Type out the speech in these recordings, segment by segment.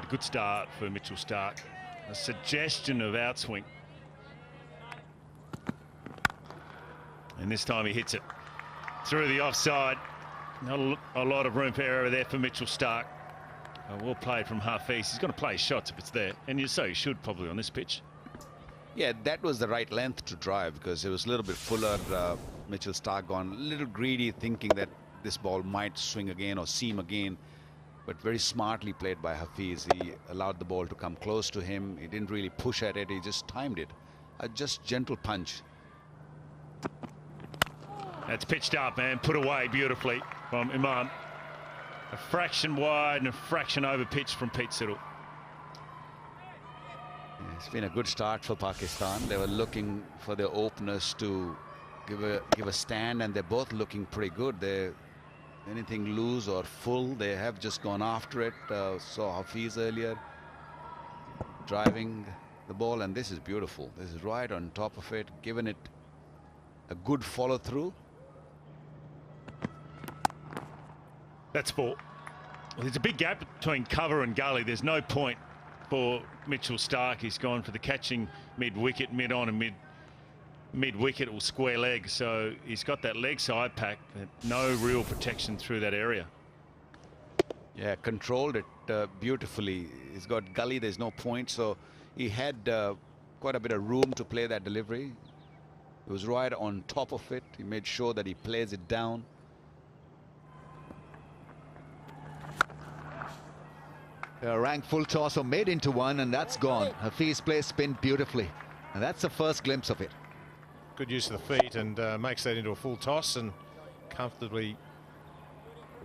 A good start for Mitchell Starc. A suggestion of outswing. And this time he hits it through the offside. Not a lot of room for error there for Mitchell Starc. Well played from Hafiz. He's going to play his shots if it's there. And so he should probably on this pitch. Yeah, that was the right length to drive because it was a little bit fuller. Mitchell Starc gone a little greedy, thinking that this ball might swing again or seam again. But very smartly played by Hafiz. He allowed the ball to come close to him. He didn't really push at it. He just timed it. A just gentle punch. That's pitched up and put away beautifully from Imam. A fraction wide and a fraction over pitch from Pete Siddle. Yeah, it's been a good start for Pakistan. They were looking for their openers to give a stand, and they're both looking pretty good. They're anything loose or full, they have just gone after it. Saw Hafiz earlier driving the ball, and this is beautiful. This is right on top of it, giving it a good follow through. That's four. Well, there's a big gap between cover and gully. There's no point for Mitchell Starc. He's gone for the catching mid-wicket, mid-on and mid-wicket or square leg. So he's got that leg side pack, but no real protection through that area. Yeah, controlled it beautifully. He's got gully, there's no point. So he had quite a bit of room to play that delivery. It was right on top of it. He made sure that he plays it down. Rank full toss or made into one, and that's gone. Hafiz plays spin beautifully, and that's the first glimpse of it. Good use of the feet, and makes that into a full toss and comfortably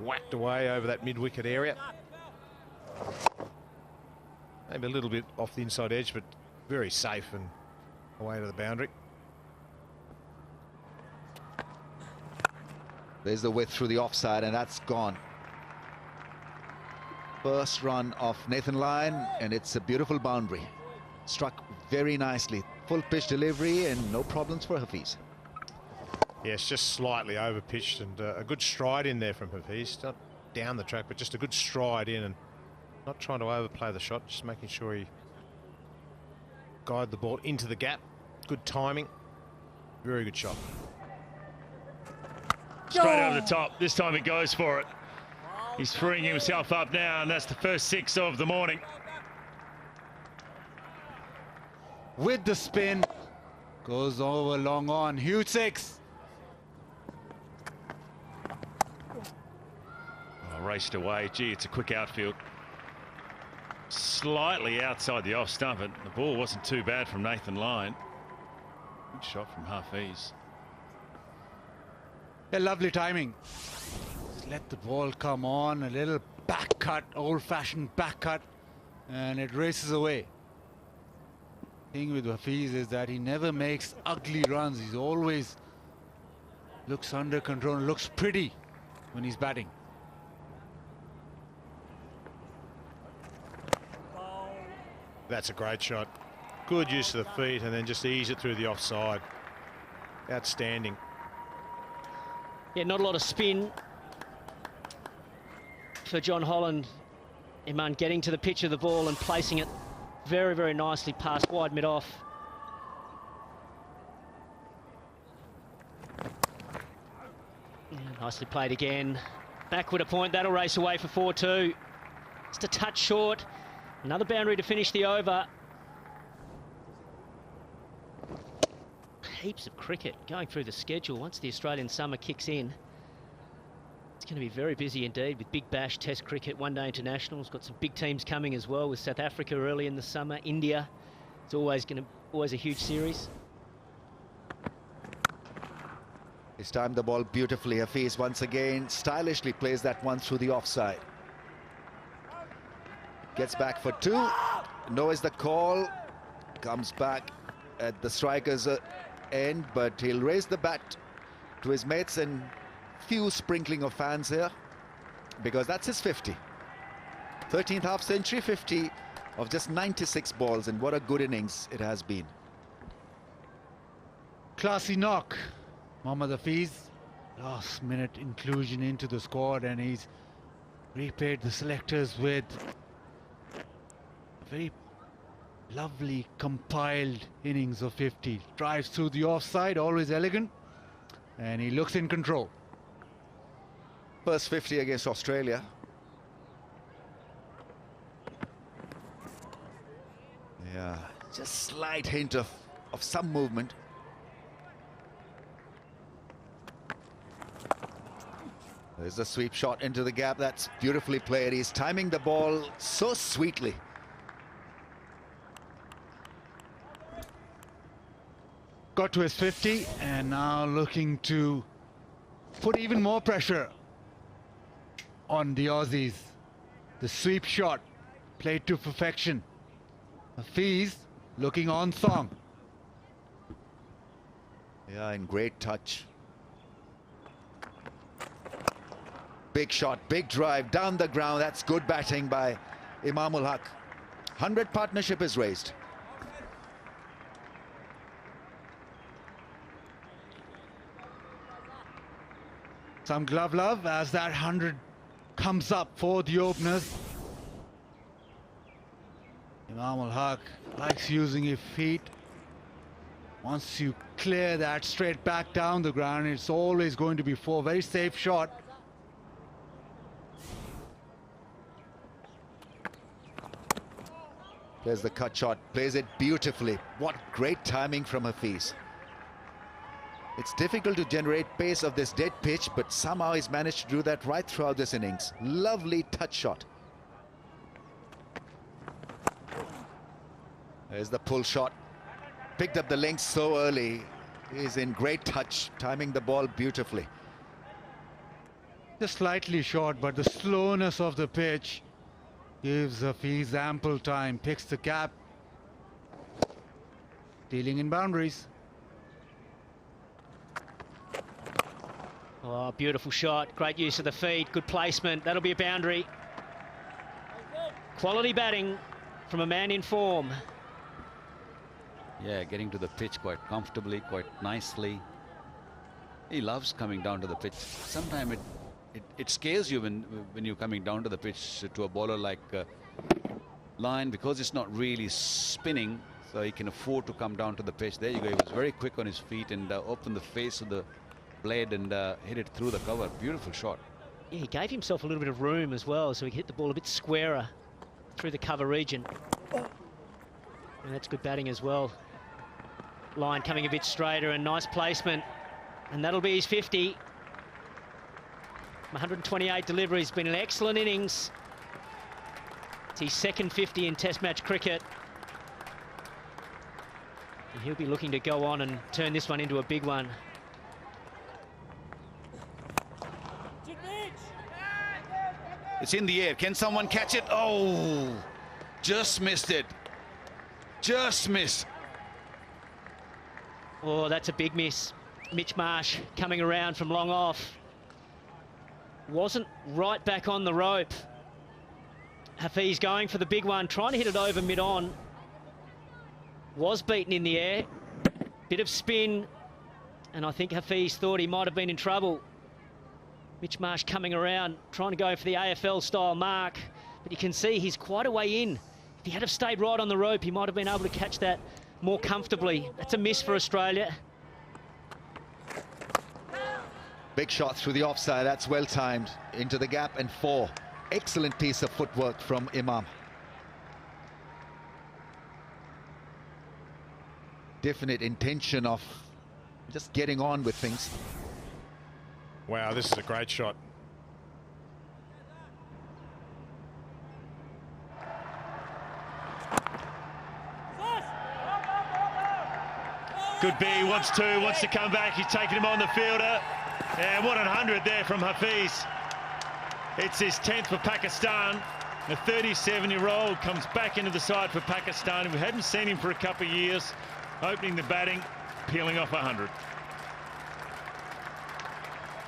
whacked away over that mid-wicket area. Maybe a little bit off the inside edge, but very safe and away to the boundary. There's the width through the offside, and that's gone. First run of Nathan Lyon, and it's a beautiful boundary. Struck very nicely. Full pitch delivery and no problems for Hafiz. Yes, just slightly over pitched, and a good stride in there from Hafiz. Not down the track, but just a good stride in, and not trying to overplay the shot, just making sure he guided the ball into the gap. Good timing. Very good shot. Straight over the top. This time he goes for it. He's freeing himself up now, and that's the first six of the morning. With the spin, goes over long on, huge six. Oh, raced away. Gee, it's a quick outfield. Slightly outside the off stump, but the ball wasn't too bad from Nathan Lyon. Good shot from Hafiz. A lovely timing. Let the ball come on, a little back cut, old-fashioned back cut, and it races away. The thing with Hafiz is that he never makes ugly runs. He's always looks under control, looks pretty when he's batting. That's a great shot. Good use of the feet, and then just ease it through the offside. Outstanding. Yeah, not a lot of spin for John Holland. Iman getting to the pitch of the ball and placing it very, very nicely past wide mid-off. Yeah, nicely played again. Backward a point, that'll race away for 4-2. Just a touch short. Another boundary to finish the over. Heaps of cricket going through the schedule once the Australian summer kicks in. It's going to be very busy indeed with Big Bash, Test cricket, one-day internationals. Got some big teams coming as well with South Africa early in the summer, India. It's always a huge series. He's timed the ball beautifully. Hafiz once again stylishly plays that one through the offside. Gets back for two. Knows the call. Comes back at the striker's end, but he'll raise the bat to his mates and few sprinkling of fans here, because that's his 50. 13th half century, 50 of just 96 balls, and what a good innings it has been. Classy knock. Mohammad Hafiz, last minute inclusion into the squad, and he's repaid the selectors with very lovely compiled innings of 50. Drives through the offside, always elegant, and he looks in control. First 50 against Australia. Yeah, just slight hint of some movement. There's a sweep shot into the gap. That's beautifully played. He's timing the ball so sweetly. Got to his 50 and now looking to put even more pressure on the Aussies. The sweep shot played to perfection. Hafiz looking on song. Yeah, in great touch. Big shot, big drive down the ground. That's good batting by Imam ul Haq. 100 partnership is raised. Some glove love as that 100 comes up for the openers. Imam ul Haq likes using his feet. Once you clear that straight back down the ground, it's always going to be 4. Very safe shot. Plays the cut shot, plays it beautifully. What great timing from Hafiz. It's difficult to generate pace of this dead pitch, but somehow he's managed to do that right throughout this innings. Lovely touch shot. There's the pull shot. Picked up the length so early. He's in great touch, timing the ball beautifully. Just slightly short, but the slowness of the pitch gives Hafiz ample time. Picks the cap. Dealing in boundaries. Oh, beautiful shot. Great use of the feet. Good placement. That'll be a boundary. Quality batting from a man in form. Yeah, getting to the pitch quite comfortably, quite nicely. He loves coming down to the pitch. Sometimes it scares you when you're coming down to the pitch to a bowler like Line, because it's not really spinning, so he can afford to come down to the pitch. There you go. He was very quick on his feet and opened the face of the blade and hit it through the cover. Beautiful shot. Yeah, he gave himself a little bit of room as well, so he could hit the ball a bit squarer through the cover region. And that's good batting as well. Line coming a bit straighter and nice placement. And that'll be his 50. 128 deliveries, been an excellent innings. It's his second 50 in Test match cricket. And he'll be looking to go on and turn this one into a big one. It's in the air. Can someone catch it? Oh, just missed it. Just missed. Oh, that's a big miss. Mitch Marsh coming around from long off. Wasn't right back on the rope. Hafiz going for the big one, trying to hit it over mid-on. Was beaten in the air. Bit of spin. And I think Hafiz thought he might have been in trouble. Mitch Marsh coming around, trying to go for the AFL-style mark. But you can see he's quite a way in. If he had have stayed right on the rope, he might have been able to catch that more comfortably. That's a miss for Australia. Big shot through the offside. That's well timed. Into the gap and 4. Excellent piece of footwork from Imam. Definite intention of just getting on with things. Wow, this is a great shot. Good B, wants to come back. He's taking him on the fielder. And what a 100 there from Hafiz. It's his 10th for Pakistan. The 37-year-old comes back into the side for Pakistan. We hadn't seen him for a couple of years. Opening the batting, peeling off 100.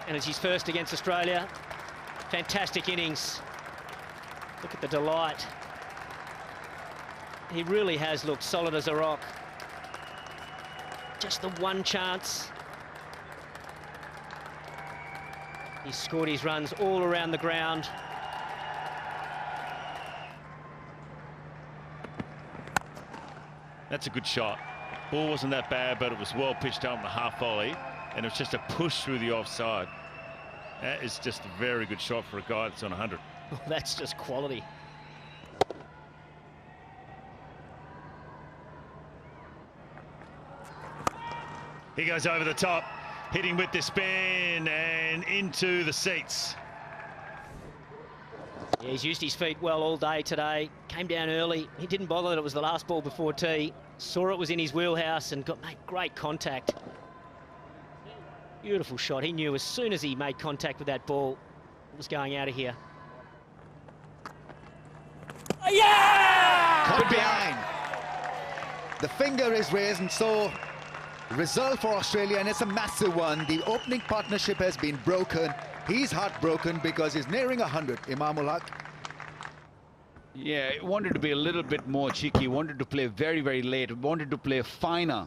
And it's his first against Australia. Fantastic innings. Look at the delight. He really has looked solid as a rock. Just the one chance. He's scored his runs all around the ground. That's a good shot. Ball wasn't that bad, but it was well pitched out on the half volley, and it was just a push through the offside. That is just a very good shot for a guy that's on 100. Well, that's just quality. He goes over the top, hitting with the spin and into the seats. Yeah, he's used his feet well all day today. Came down early. He didn't bother that it was the last ball before tee. Saw it was in his wheelhouse and made great contact. Beautiful shot. He knew as soon as he made contact with that ball, it was going out of here. Yeah! Caught behind. The finger is raised, and so result for Australia, and it's a massive one. The opening partnership has been broken. He's heartbroken because he's nearing 100, Imamul Haq. Yeah, he wanted to be a little bit more cheeky, wanted to play very, very late, wanted to play finer.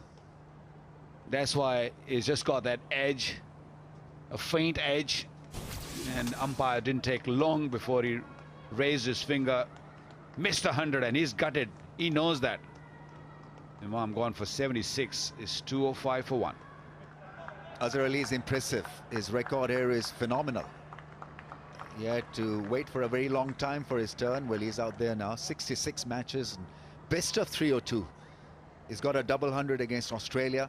That's why he's just got that edge, a faint edge, and umpire didn't take long before he raised his finger, missed 100, and he's gutted. He knows that. Imam gone for 76, is 205 for 1. Azhar Ali is impressive. His record here is phenomenal. He had to wait for a very long time for his turn. Well, he's out there now, 66 matches, and best of 302. He's got a double 100 against Australia,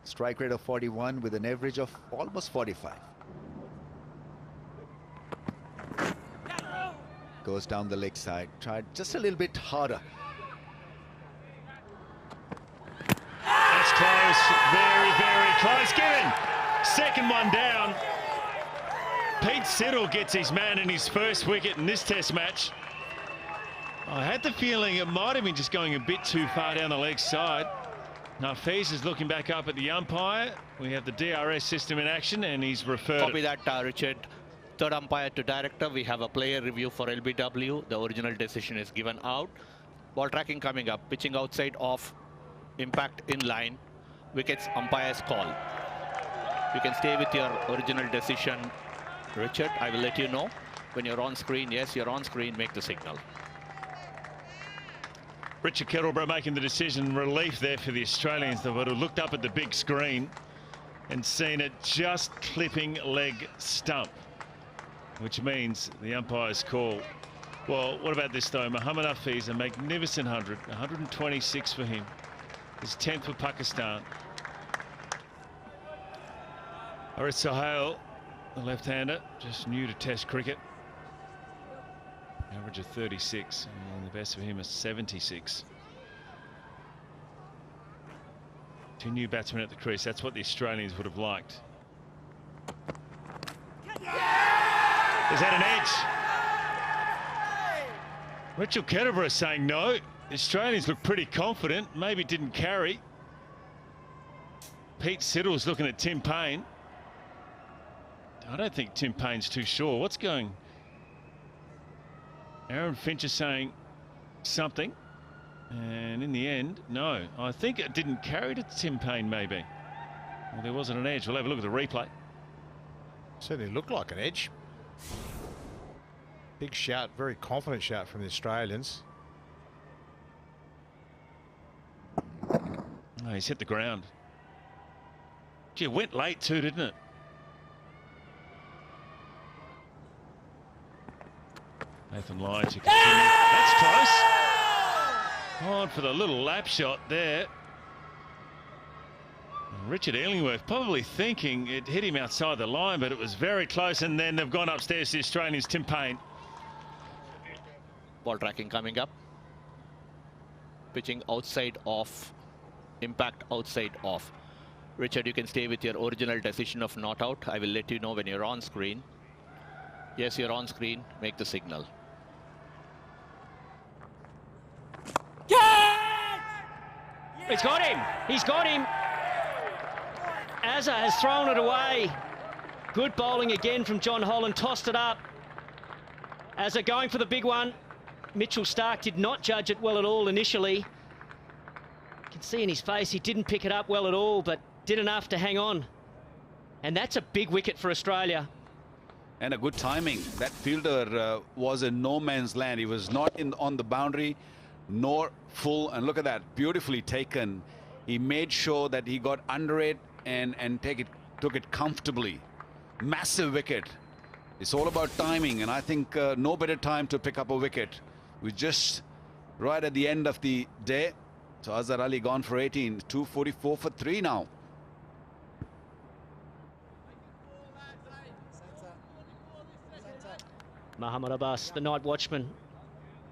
strike rate of 41 with an average of almost 45. Goes down the leg side, tried just a little bit harder. That's close, very, very close. Given. Second one down. Pete Siddle gets his man in his first wicket in this test match. I had the feeling it might have been just going a bit too far down the leg side. Nafiz is looking back up at the umpire. We have the DRS system in action, and he's referred. Copy that, Richard. Third umpire to director. We have a player review for LBW. The original decision is given out. Ball tracking coming up. Pitching outside off. Impact in line. Wickets umpire's call. You can stay with your original decision, Richard. I will let you know when you're on screen. Yes, you're on screen. Make the signal. Richard Kettleborough making the decision. Relief there for the Australians. They would have looked up at the big screen and seen it just clipping leg stump, which means the umpire's call. Well, what about this though? Mohammad Hafiz, a magnificent 100, 126 for him. His 10th for Pakistan. Haris Sohail, the left-hander, just new to Test cricket. Average of 36, and the best for him is 76. Two new batsmen at the crease. That's what the Australians would have liked. Is that an edge? Richard Kettleborough saying no. The Australians look pretty confident. Maybe didn't carry. Pete Siddle's looking at Tim Payne. I don't think Tim Payne's too sure. What's going? Aaron Finch is saying something. And in the end, no. I think it didn't carry to Tim Payne, maybe. Well, there wasn't an edge. We'll have a look at the replay. Certainly looked like an edge. Big shout, very confident shout from the Australians. Oh, he's hit the ground. Gee, it went late too, didn't it? Nathan Lyon to continue. That's close. On for the little lap shot there. Richard Illingworth probably thinking it hit him outside the line, but it was very close, and then they've gone upstairs to the Australians. Tim Payne. Ball tracking coming up. Pitching outside off. Impact outside off. Richard, you can stay with your original decision of not out. I will let you know when you're on screen. Yes, you're on screen. Make the signal. He's got him. He's got him. Azhar has thrown it away. Good bowling again from John Holland. Tossed it up. Azhar going for the big one. Mitchell Starc did not judge it well at all initially. You can see in his face he didn't pick it up well at all, but did enough to hang on. And that's a big wicket for Australia. And a good timing. That fielder was in no man's land. He was not on the boundary, nor full. And look at that, beautifully taken. He made sure that he got under it and took it comfortably. Massive wicket. It's all about timing, and I think no better time to pick up a wicket. We're just right at the end of the day. So Azhar Ali gone for 18, 244 for 3 now. Muhammad Abbas, the night watchman,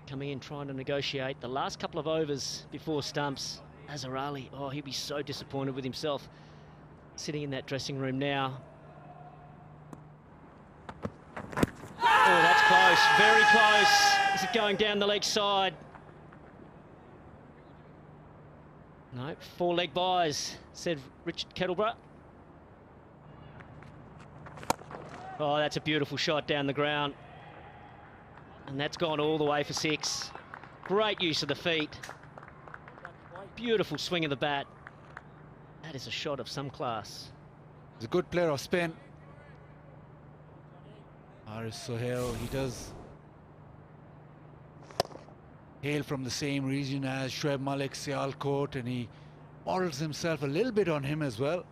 coming in trying to negotiate the last couple of overs before stumps. Azhar Ali, oh, he'll be so disappointed with himself sitting in that dressing room now. Oh, that's close, very close. Is it going down the leg side? No, 4 leg byes, said Richard Kettleborough. Oh, that's a beautiful shot down the ground. And that's gone all the way for 6. Great use of the feet. Beautiful swing of the bat. That is a shot of some class. He's a good player of spin. Haris Sohail, he does hail from the same region as Shoaib Malik, Sialkot, and he models himself a little bit on him as well.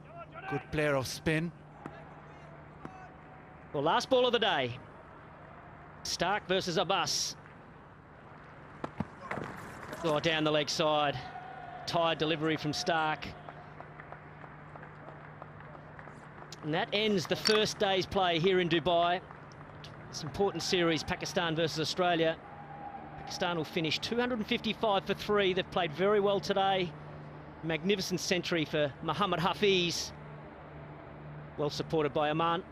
Good player of spin. Well, last ball of the day. Stark versus Abbas. Oh, down the leg side. Tired delivery from Stark. And that ends the first day's play here in Dubai. This important series, Pakistan versus Australia. Pakistan will finish 255 for 3. They've played very well today. Magnificent century for Muhammad Hafiz. Well supported by Aman.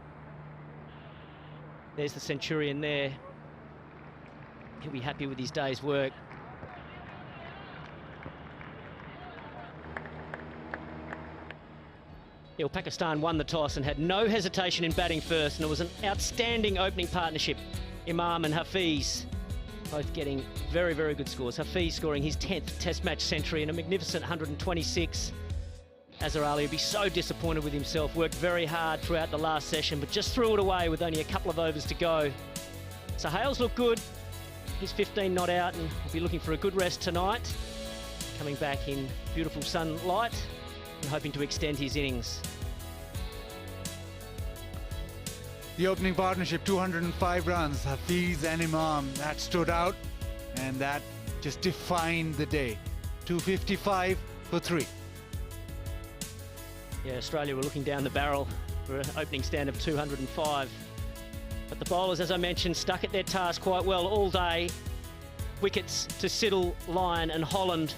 There's the centurion there. He'll be happy with his day's work. Yeah, well, Pakistan won the toss and had no hesitation in batting first, and it was an outstanding opening partnership. Imam and Hafiz both getting very, very good scores. Hafiz scoring his 10th Test match century and a magnificent 126. Azhar Ali will be so disappointed with himself. Worked very hard throughout the last session, but just threw it away with only a couple of overs to go. So Hales looked good. He's 15 not out and will be looking for a good rest tonight. Coming back in beautiful sunlight and hoping to extend his innings. The opening partnership, 205 runs, Hafiz and Imam, that stood out, and that just defined the day. 255 for 3. Yeah, Australia were looking down the barrel for an opening stand of 205. But the bowlers, as I mentioned, stuck at their task quite well all day. Wickets to Siddle, Lyon and Holland